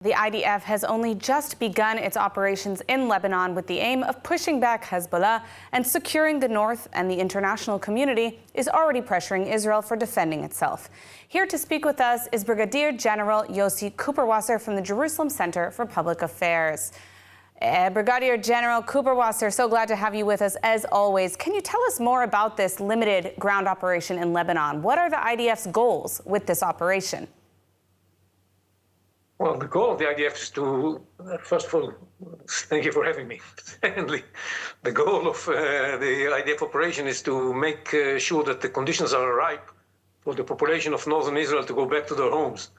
The IDF has only just begun its operations in Lebanon with the aim of pushing back Hezbollah and securing the north, and the international community is already pressuring Israel for defending itself. Here to speak with us is Brigadier General Yossi Kuperwasser from the Jerusalem Center for Public Affairs. Brigadier General Kuperwasser, so glad to have you with us as always. Can you tell us more about this limited ground operation in Lebanon? What are the IDF's goals with this operation? Well, the goal of the IDF is to, first of all, thank you for having me. Secondly, the goal of the IDF operation is to make sure that the conditions are ripe for the population of northern Israel to go back to their homes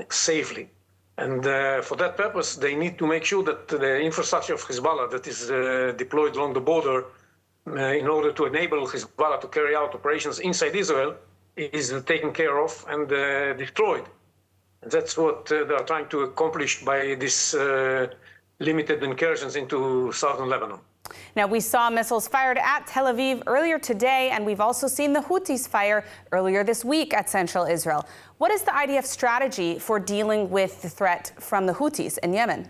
safely. And for that purpose, they need to make sure that the infrastructure of Hezbollah that is deployed along the border in order to enable Hezbollah to carry out operations inside Israel is taken care of and destroyed. And that's what they are trying to accomplish by this limited incursions into southern Lebanon. Now, we saw missiles fired at Tel Aviv earlier today, and we've also seen the Houthis fire earlier this week at central Israel. What is the IDF strategy for dealing with the threat from the Houthis in Yemen?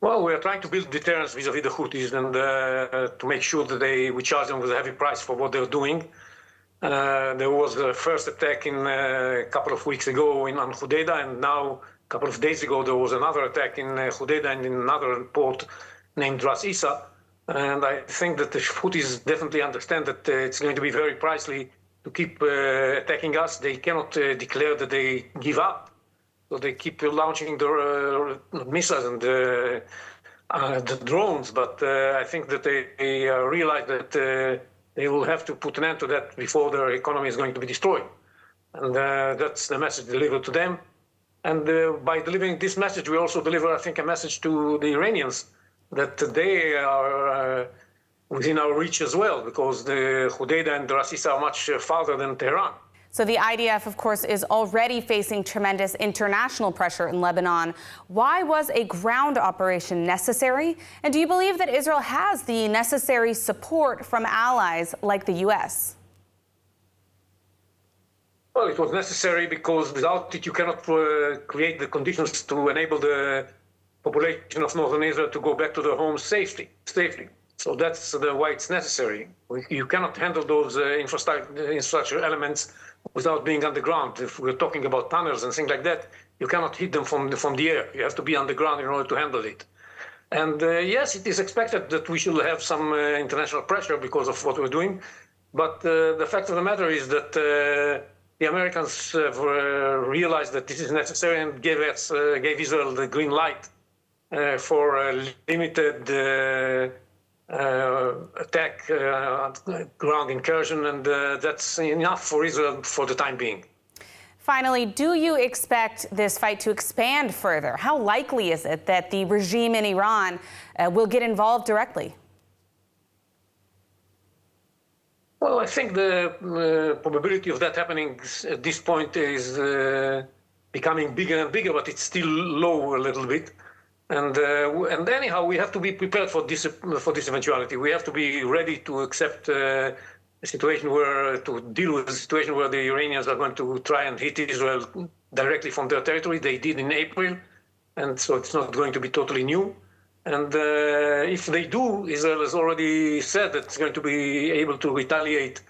Well, we are trying to build deterrence vis-a-vis the Houthis and to make sure that we charge them with a heavy price for what they're doing. There was the first attack a couple of weeks ago on Hudaydah, and now a couple of days ago there was another attack in Hudaydah and in another port named Ras Isa. And I think that the Houthis definitely understand that it's going to be very pricey to keep attacking us. They cannot declare that they give up, so they keep launching their missiles and the drones. But I think that they realize that they will have to put an end to that before their economy is going to be destroyed. And that's the message delivered to them. And by delivering this message, we also deliver, I think, a message to the Iranians that they are within our reach as well, because the Hudaydah and Ras Isa are much farther than Tehran. So the IDF, of course, is already facing tremendous international pressure in Lebanon. Why was a ground operation necessary? And do you believe that Israel has the necessary support from allies like the U.S.? Well, it was necessary because without it, you cannot create the conditions to enable the population of northern Israel to go back to their homes safely. So that's why it's necessary. You cannot handle those infrastructure elements without being underground. If we're talking about tunnels and things like that, you cannot hit them from the air. You have to be underground in order to handle it. And yes, it is expected that we should have some international pressure because of what we're doing. But the fact of the matter is that the Americans have realized that this is necessary and gave Israel the green light for a limited attack, ground incursion, and that's enough for Israel for the time being. Finally, do you expect this fight to expand further? How likely is it that the regime in Iran will get involved directly? Well, I think the probability of that happening at this point is becoming bigger and bigger, but it's still low a little bit. And anyhow, we have to be prepared for this eventuality. We have to be ready to accept to deal with a situation where the Iranians are going to try and hit Israel directly from their territory. They did in April, and so it's not going to be totally new. And if they do, Israel has already said that it's going to be able to retaliate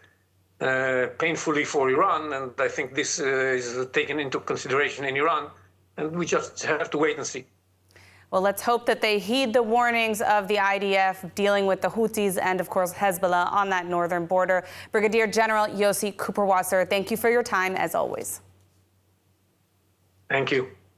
painfully for Iran, and I think this is taken into consideration in Iran, and we just have to wait and see. Well, let's hope that they heed the warnings of the IDF dealing with the Houthis and, of course, Hezbollah on that northern border. Brigadier General Yossi Kuperwasser, thank you for your time, as always. Thank you.